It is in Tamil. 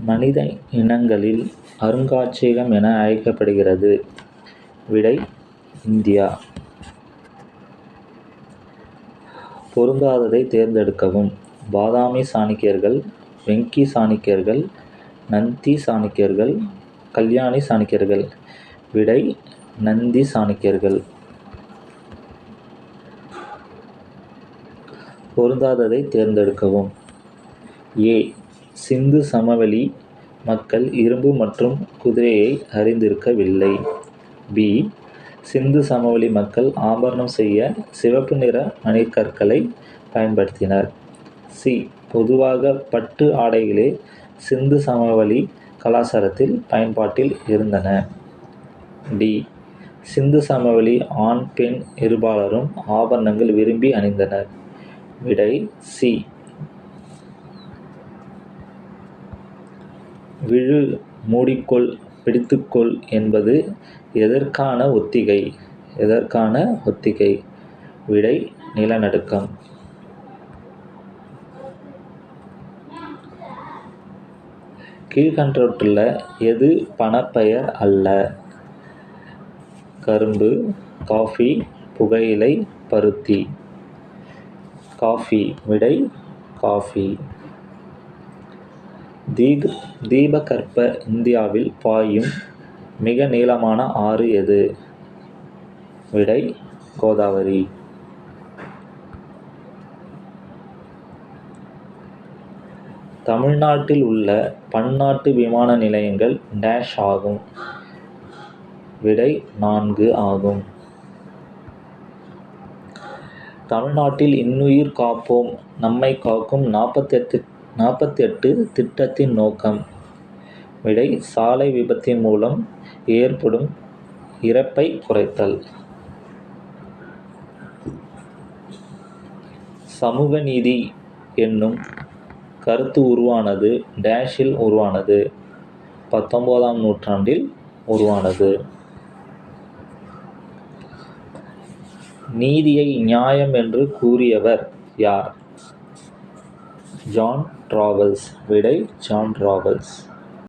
மனித இனங்களில் அருங்காட்சியகம் என அழைக்கப்படுகிறது? விடை: இந்தியா. பொருந்தாததை தேர்ந்தெடுக்கவும். பாதாமி சாளுக்கியர்கள், வெங்கி சாளுக்கியர்கள், நந்தி சாளுக்கியர்கள், கல்யாணி சாளுக்கியர்கள். விடை: நந்தி சாளுக்கியர்கள். பொருந்தாததை தேர்ந்தெடுக்கவும். ஏ. சிந்து சமவெளி மக்கள் இரும்பு மற்றும் குதிரையை அறிந்திருக்கவில்லை. பி. சிந்து சமவெளி மக்கள் ஆபரணம் செய்ய சிவப்பு நிற மணிக்கற்களை பயன்படுத்தினர். சி. பொதுவாக பட்டு ஆடைகளே சிந்து சமவெளி கலாச்சாரத்தில் பயன்பாட்டில் இருந்தன. டி. சிந்து சமவெளி ஆண் பெண் இருபாலரும் ஆபரணங்கள் விரும்பி அணிந்தனர். விடை: சி. விழு, மூடிக்கொள், பிடித்துக்கொள் என்பது எதற்கான ஒத்திகை? விடை: நிலநடுக்கம். கீழ்கண்டவற்றுள் எது பணப்பெயர் அல்ல? கரும்பு, காஃபி, புகையிலை, பருத்தி. காஃபி. விடை: காஃபி. தீபகற்ப இந்தியாவில் பாயும் மிக நீளமான ஆறு எது? விடை: கோதாவரி. தமிழ்நாட்டில் உள்ள பன்னாட்டு விமான நிலையங்கள் டேஷ் ஆகும். விடை: 4 ஆகும். தமிழ்நாட்டில் இன்னுயிர் காப்போம் நம்மை காக்கும் 48 திட்டத்தின் நோக்கம். விடை: சாலை விபத்தின் மூலம் ஏற்படும் இறப்பை குறைத்தல். சமூக நீதி என்னும் கருத்து உருவானது டேஷில் உருவானது. 19ஆம் நூற்றாண்டில் உருவானது. நீதியை நியாயம் என்று கூறியவர் யார்? ஜான் ராவல்ஸ். விடை: ஜான் ராவல்ஸ்.